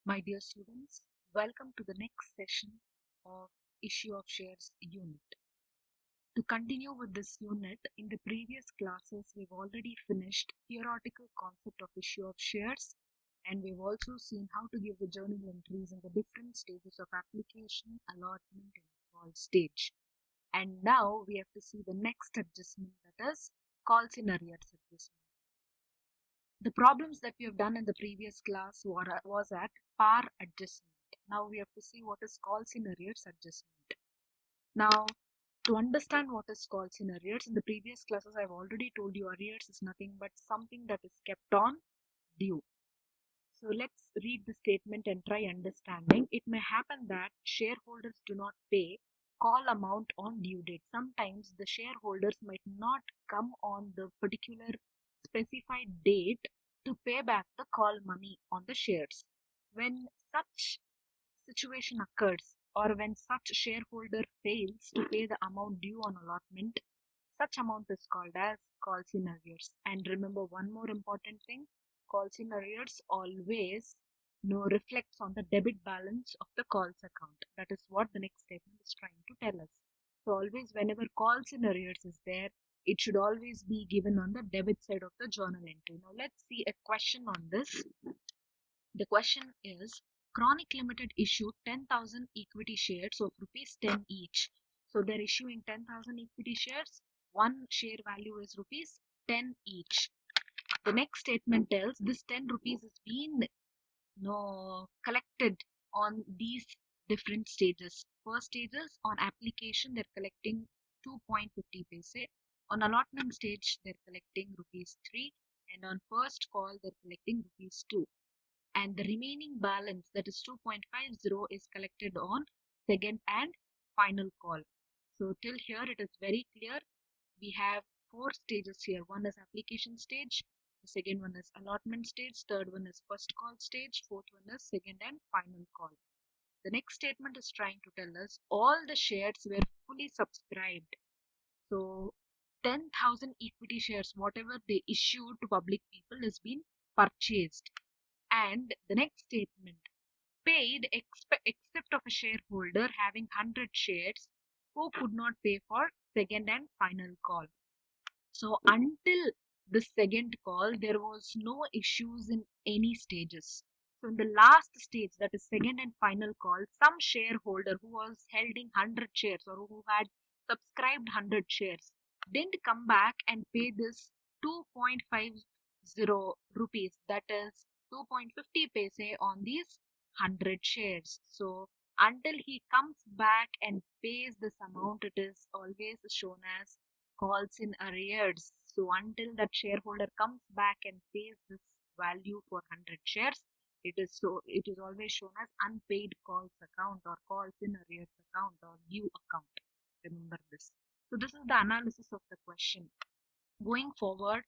My dear students, welcome to the next session of Issue of Shares unit. To continue with this unit, in the previous classes we've already finished theoretical concept of issue of shares, and we've also seen how to give the journal entries in the different stages of application, allotment and call stage. And now we have to see the next adjustment, that is calls in arrears adjustment. The problems that we have done in the previous class was at par adjustment. Now we have to see what is calls in arrears adjustment. Now, to understand what is calls in arrears, in the previous classes I've already told you arrears is nothing but something that is kept on due. So let's read the statement and try understanding. It may happen that shareholders do not pay call amount on due date. Sometimes the shareholders might not come on the particular specified date to pay back the call money on the shares. When such situation occurs, or when such shareholder fails to pay the amount due on allotment, such amount is called as calls in arrears. And remember one more important thing, calls in arrears always reflects on the debit balance of the calls account. That is what the next statement is trying to tell us. So always whenever calls in arrears is there, it should always be given on the debit side of the journal entry. Now let's see a question on this. The question is, Chronic Limited issued 10,000 equity shares of rupees 10 each. So they're issuing 10,000 equity shares. One share value is rupees 10 each. The next statement tells this 10 rupees is being collected on these different stages. First stages, on application they're collecting 2.50 paise. On allotment stage they're collecting rupees 3, and on first call they're collecting rupees 2, and the remaining balance, that is 2.50, is collected on second and final call. So till here it is very clear. We have four stages here. One is application stage, the second one is allotment stage, third one is first call stage, fourth one is second and final call. The next statement is trying to tell us all the shares were fully subscribed. So 10,000 equity shares, whatever they issued to public people, has been purchased. And the next statement, paid except of a shareholder having 100 shares who could not pay for second and final call. So until the second call, there was no issues in any stages. So in the last stage, that is second and final call, some shareholder who was holding 100 shares or who had subscribed 100 shares didn't come back and pay this 2.50 rupees, that is 2.50 paise on these 100 shares. So until he comes back and pays this amount, it is always shown as calls in arrears. So until that shareholder comes back and pays this value for 100 shares, it is always shown as unpaid calls account or calls in arrears account or due account. Remember this. So this is the analysis of the question. Going forward,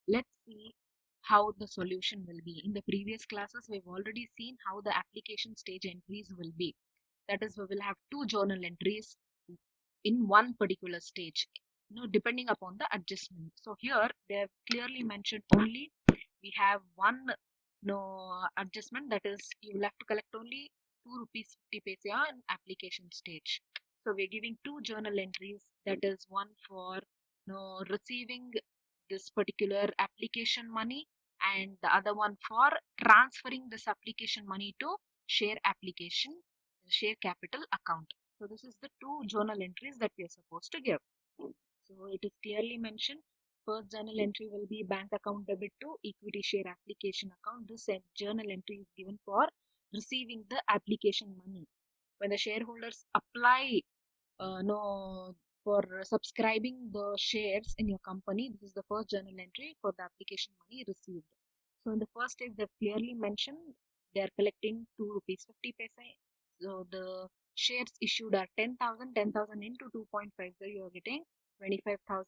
let's see how the solution will be. In the previous classes, we've already seen how the application stage entries will be. That is, we will have two journal entries in one particular stage, depending upon the adjustment. So here they have clearly mentioned only we have one adjustment, that is you will have to collect only 2 rupees 50 paise on application stage. So we're giving two journal entries, that is one for receiving this particular application money, and the other one for transferring this application money to share capital account. So this is the two journal entries that we are supposed to give. So it is clearly mentioned, first journal entry will be bank account debit to equity share application account. This journal entry is given for receiving the application money. When the shareholders apply for subscribing the shares in your company, this is the first journal entry for the application money received. So in the first stage, they've clearly mentioned they are collecting 2 rupees 50 paise. So the shares issued are 10,000. 10,000 into 2.50, you are getting 25,000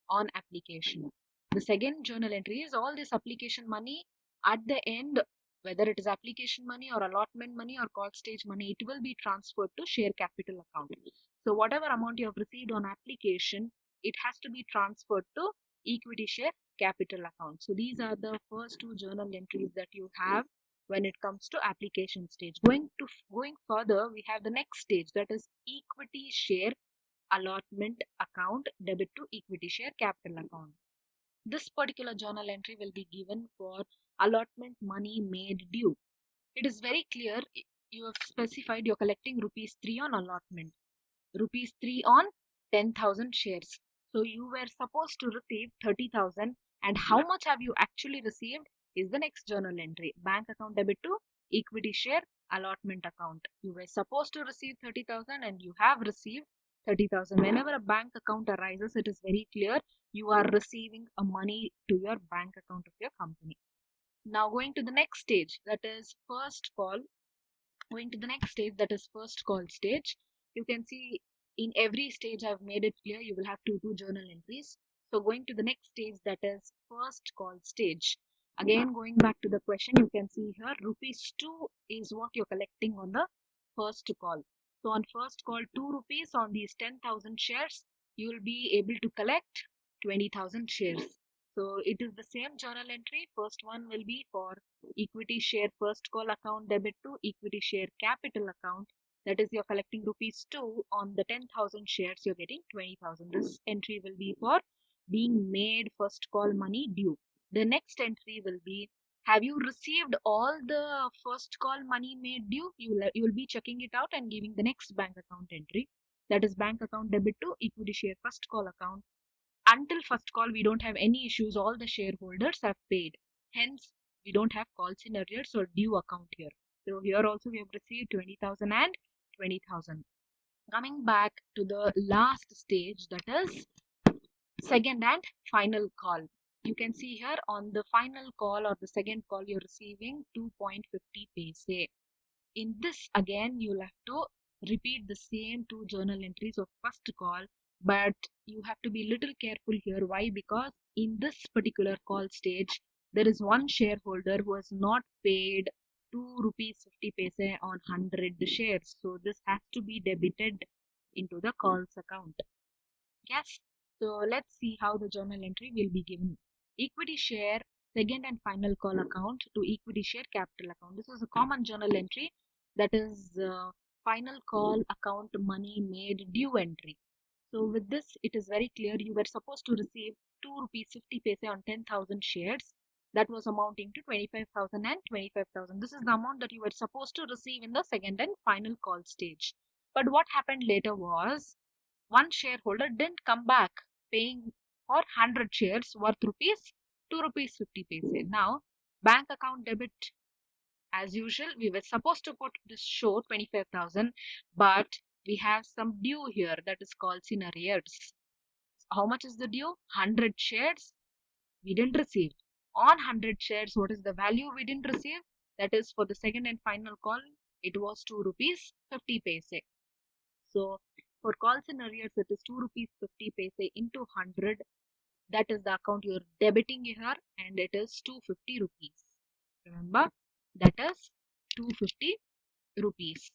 on application. The second journal entry is all this application money at the end, whether it is application money or allotment money or call stage money, it will be transferred to share capital account. So whatever amount you have received on application, it has to be transferred to equity share capital account. So these are the first two journal entries that you have when it comes to application stage. Going further, we have the next stage, that is equity share allotment account debit to equity share capital account. This particular journal entry will be given for allotment money made due. It is very clear. You have specified you're collecting rupees 3 on allotment, rupees 3 on 10,000 shares. So you were supposed to receive 30,000, and how much have you actually received is the next journal entry. Bank account debit to equity share allotment account. You were supposed to receive 30,000 and you have received 30,000. Whenever a bank account arises, it is very clear you are receiving a money to your bank account of your company. Now going to the next stage, that is first call. Going to the next stage, that is first call stage. You can see in every stage I've made it clear you will have to do journal entries. So going to the next stage, that is first call stage. Again, going back to the question, you can see here rupees 2 is what you're collecting on the first call. So on first call, 2 rupees on these 10,000 shares, you will be able to collect 20,000 shares. So it is the same journal entry. First one will be for equity share first call account debit to equity share capital account. That is, you're collecting rupees 2 on the 10,000 shares, you're getting 20,000. This entry will be for being made first call money due. The next entry will be, have you received all the first call money made due? You will be checking it out and giving the next bank account entry. That is bank account debit to equity share first call account. Until first call, we don't have any issues. All the shareholders have paid. Hence, we don't have calls in arrears or due account here. So here also we have received 20,000 and 20,000. Coming back to the last stage, that is second and final call. You can see here on the final call or the second call, you're receiving 2.50 paise. In this, again, you'll have to repeat the same two journal entries of first call, but you have to be little careful here. Why? Because in this particular call stage, there is one shareholder who has not paid 2 rupees 50 paise on 100 shares. So this has to be debited into the calls account. Yes. So let's see how the journal entry will be given. Equity share second and final call account to equity share capital account. This is a common journal entry, that is final call account money made due entry. So with this, it is very clear you were supposed to receive 2 rupees 50 paise on 10,000 shares. That was amounting to 25,000 and 25,000. This is the amount that you were supposed to receive in the second and final call stage. But what happened later was, one shareholder didn't come back paying for 100 shares worth rupees 2 rupees 50 paise. Now, bank account debit, as usual, we were supposed to put this show 25,000, but we have some due here, that is called in arrears. How much is the due? 100 shares we didn't receive. On 100 shares, what is the value we didn't receive? That is, for the second and final call, it was 2 rupees 50 paise. So for calls in arrears, it is 2 rupees 50 paise into 100. That is the account you're debiting here, and it is 250 rupees. Remember, that is 250 rupees.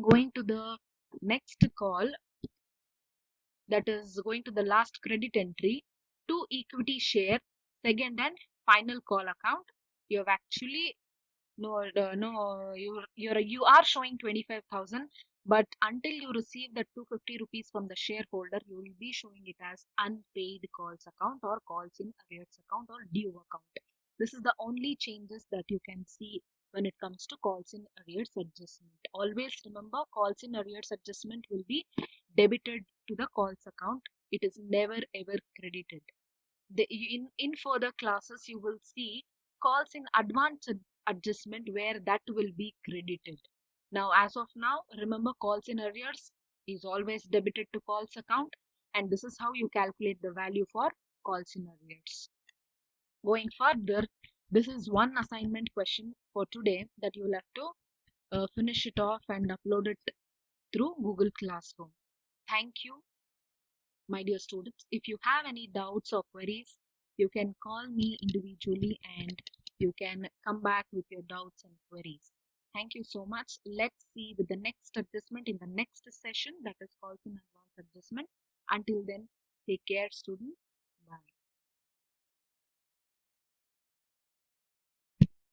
Going to the next call, that is going to the last credit entry to equity share second and final call account. You have actually you are showing 25,000, but until you receive the 250 rupees from the shareholder, you will be showing it as unpaid calls account or calls in arrears account or due account. This is the only changes that you can see when it comes to calls in arrears adjustment. Always remember, calls in arrears adjustment will be debited to the calls account. It is never ever credited. In further classes, you will see calls in advance adjustment where that will be credited. Now, as of now, remember, calls in arrears is always debited to calls account, and this is how you calculate the value for calls in arrears. Going further, this is one assignment question for today that you will have to finish it off and upload it through Google Classroom. Thank you, my dear students. If you have any doubts or queries, you can call me individually and you can come back with your doubts and queries. Thank you so much. Let's see with the next adjustment in the next session, that is called in advanced adjustment. Until then, take care, students.